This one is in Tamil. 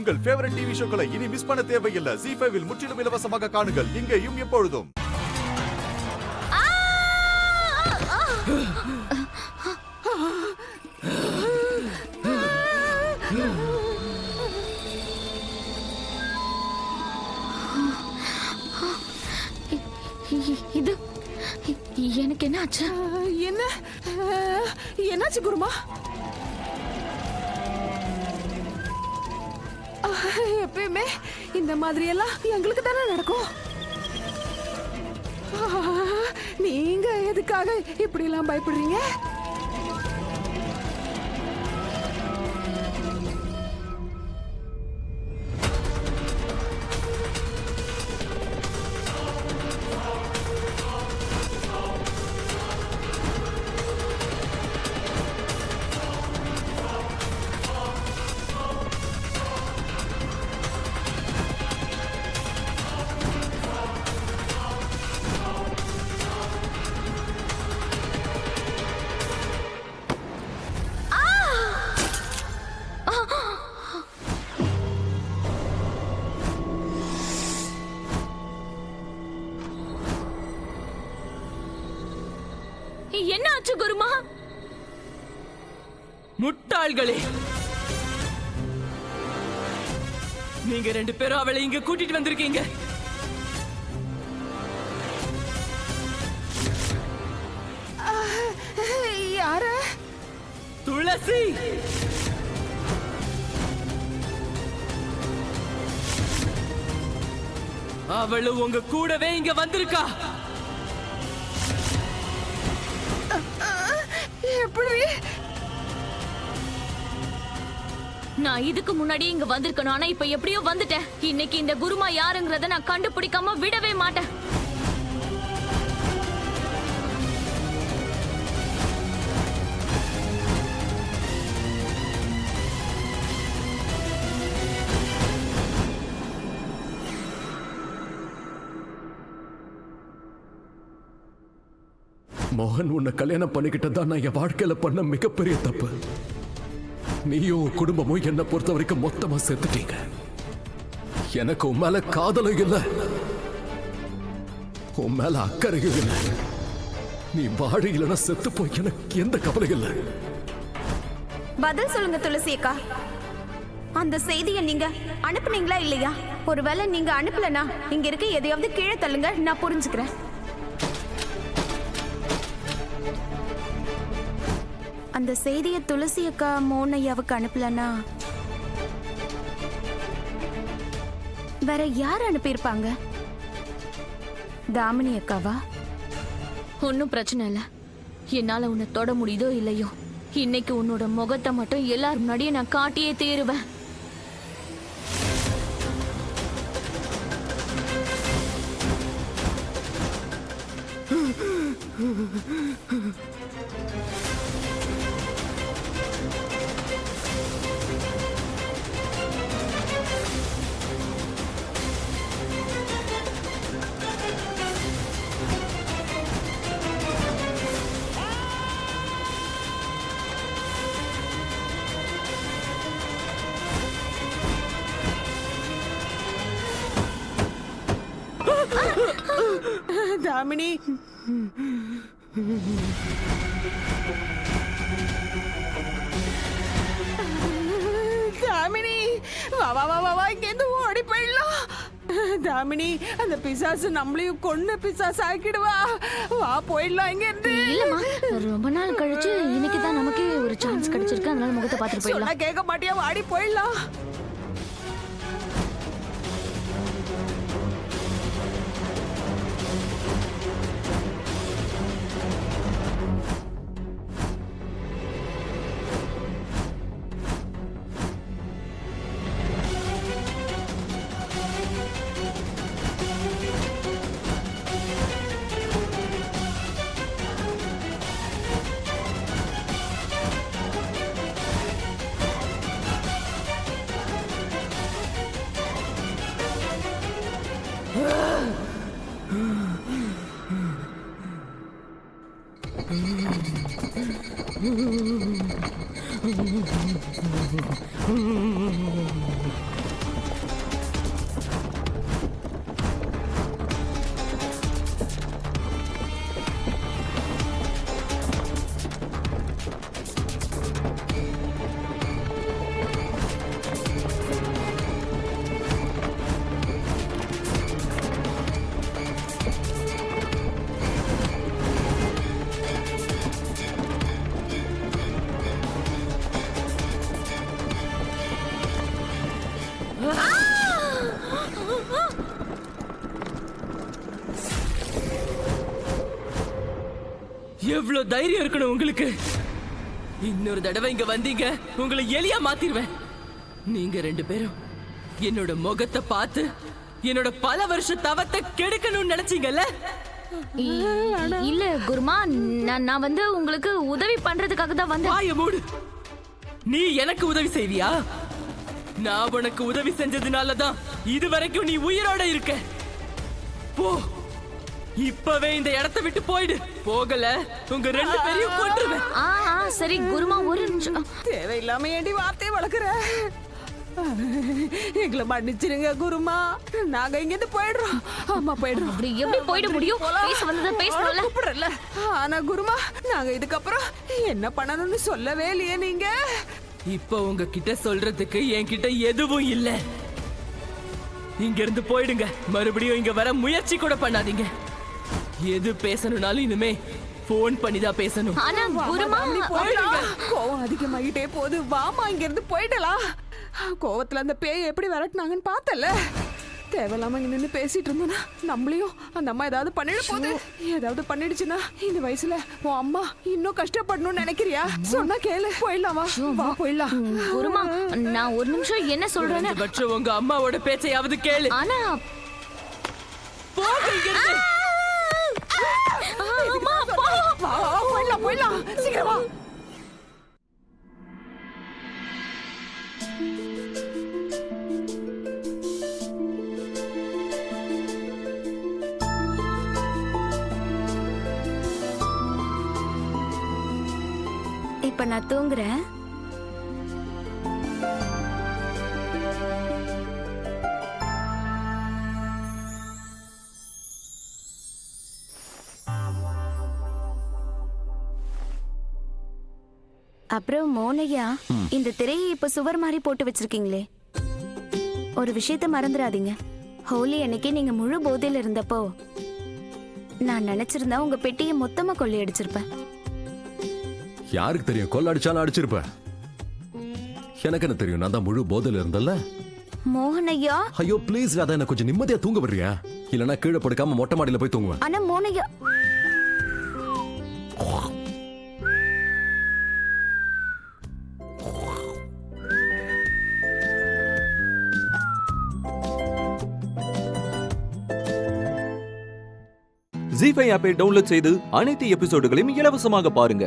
உங்கள் ஃபேவரட் டிவி ஷோக்களை இனி மிஸ் பண்ண தேவையில்லை. ZEE5 இல் முற்றிலும் இலவசமாக காணுங்கள், இங்கேயும் எப்பொழுதும். இது எனக்கு என்ன ஆச்சு? என்னாச்சு குருமா? எப்பயுமே இந்த மாதிரி எல்லாம் எங்களுக்கு தானே நடக்கும். நீங்க எதுக்காக இப்படி எல்லாம் பயப்படுறீங்க? என்ன ஆச்சு குருமா? முட்டாள்களே, நீங்க 2 பேரும் அவளை இங்க கூட்டிட்டு வந்திருக்கீங்க. யார? துளசி. அவளு உங்க கூடவே இங்க வந்திருக்கா. எப்படி? நான் இதுக்கு முன்னாடி இங்க வந்திருக்கணும், ஆனா இப்ப எப்படியோ வந்துட்டேன். இன்னைக்கு இந்த குருமா யாருங்கறத நான் கண்டுபிடிக்காம விடவே மாட்டேன். மோகன், உன்னை கல்யாணம் பண்ணிக்கிட்டதான் நான் என் வாழ்க்கையில பண்ண மிகப்பெரிய தப்பு. நீயும் உன் குடும்பமும் என்னை பொறுத்த வரைக்கும் மொத்தமா செத்துட்டீங்க. எனக்கு உன் மேல காதலும் இல்லை, உன் மேல அக்கறையும் இல்லை. நீ வாழ இல்லைன்னா செத்து போய் எனக்கு எந்த கவலையும் இல்லை. பதில் சொல்லுங்க துளசி அக்கா. அந்த செய்தியை நீங்க அனுப்புனீங்களா இல்லையா? ஒருவேளை நீங்க அனுப்பலனா இங்க இருக்க எதையாவது கீழே தள்ளுங்க, நான் புரிஞ்சுக்கிறேன். அந்த செய்தியை துளசி அக்கா மோகன் ஐயாவுக்கு அனுப்பலனா வேற யார் அனுப்பியிருப்பாங்க? தாமினி அக்காவா? ஒன்னும் பிரச்சனை இல்ல. என்னால உன்னை தொட முடியுதோ இல்லையோ, இன்னைக்கு உன்னோட முகத்தை மட்டும் எல்லார் முன்னாடியே நான் காட்டியே தீருவேன். தாமினி, தாமினி, வா வா வா வா, இங்கேருந்து ஓடி போயிடலாம். தாமினி, அந்த பிசாசு நம்மளையும் கொன்னு பிசாசு ஆக்கிடுவா. வா போயிடலாம் இங்க இருந்து. இல்லம்மா, ரொம்ப நாள் கழிச்சு இன்னைக்கு தான் நமக்கே ஒரு சான்ஸ் கிடைச்சிருக்கு, அதனால முகத்தை பார்த்துட்டு போயிடலாம். கேட்க மாட்டியா? வாடி போயிடலாம். எவ்வளவு தைரியம் இருக்கணும் உங்களுக்கு? இன்னொரு தடவை இங்க வந்தீங்க, உங்களை எலியா மாத்திருவேன். நீங்க 2 பேரும் என்னோட முகத்தை பார்த்து என்னோட பல வருஷ தவத்தை கெடுக்கணும்னு நினைச்சீங்கல்ல? இல்ல குருமா, நான் வந்து உங்களுக்கு உதவி பண்றதுக்காக தான் வந்தேன். வாய மூடு. நீ எனக்கு உதவி செய்வியா? நான் உனக்கு உதவி செஞ்சதுனாலதான் இதுவரைக்கும் நீ உயிரோட இருக்க. போ, இப்பவே இந்த இடத்தை விட்டு போயிடு. போகல உங்க 2 பேரையும் கொன்றுவேன். சரி குருமா, ஒரு நிமிஷம். தேவையில்லாம ஏண்டி வார்த்தையை வளர்க்குற? எங்களை மன்னிச்சிருங்க குருமா, நாங்க இங்கிருந்து போயிடுறோம். ஆமா போயிடுறோம். அப்படி எப்படி போயிட முடியும்? பேச வந்ததை பேசணும்ல. கூப்பிடுறல. ஆனா குருமா, நாங்க இதுக்கப்புறம் என்ன பண்ணணும்னு சொல்லவே இல்லையே நீங்க. இப்ப உங்ககிட்ட சொல்றதுக்கு என்கிட்ட எதுவும் இல்ல. இங்க இருந்து போயிடுங்க. மறுபடியும் இங்க வர முயற்சி கூட பண்ணாதீங்க. எது பேசணும்னாலும் இனிமே போன் பண்ணி தான் பேசணும். ஆனா குருமா, போயிடுங்க. கோவம் அதிகமாகிட்டே போகுது. வாமா இங்க இருந்து போயிடலாம். கோவத்துல அந்த பேய் எப்படி விரட்டினாங்கன்னு பார்த்தல. தேவையில்லாம இங்க நின்று பேசிட்டு இருந்தோம்னா நம்மளையும் அந்த அம்மா ஏதாவது பண்ணிட போகுது. ஏதாவது பண்ணிடுச்சுன்னா இந்த வயசுல உன் அம்மா இன்னும் கஷ்டப்படணும்னு நினைக்கிறியா? சொன்னா கேளு. போயிடலாம், வா வா போயிடலாம். குருமா, நான் ஒரு நிமிஷம் என்ன சொல்றேன்னு. பட்சம் உங்க அம்மாவோட பேச்சையாவது கேளு. ஆனா போக இங்க இருந்து. வா போயிடலாம் போயிடலாம், சீக்கிரம் வா. இப்ப நான் தூங்குறேன். அப்புறம் மோனையா, இந்த திரையை இப்ப சுவர் மாதிரி போட்டு வச்சிருக்கீங்களே, ஒரு விஷயத்த மறந்துடாதீங்க. ஹோலி அன்னைக்கு நீங்க முழு போதையில இருந்தப்போ நான் நினைச்சிருந்தா உங்க பெட்டியை மொத்தமா கொள்ளையடிச்சிருப்பேன். யாருக்கு தெரியும், கொள்ளடிச்சாலும் அடிச்சிருப்பேன். எனக்கு என்ன தெரியும், நான் தான் முழு போதையில இருந்தல்ல. மோகனையா, ஐயோ ப்ளீஸ் ராதா, என்ன கொஞ்சம் நிம்மதியா தூங்க விடுறியா? இல்லனா கீழே படுக்காம மொட்டை மாடியில போய் தூங்குவேன். ஆனா மோனையா, ஜீ5 ஆப்பை டவுன்லோட் செய்து அனைத்து எபிசோடுகளையும் இலவசமாக பாருங்க.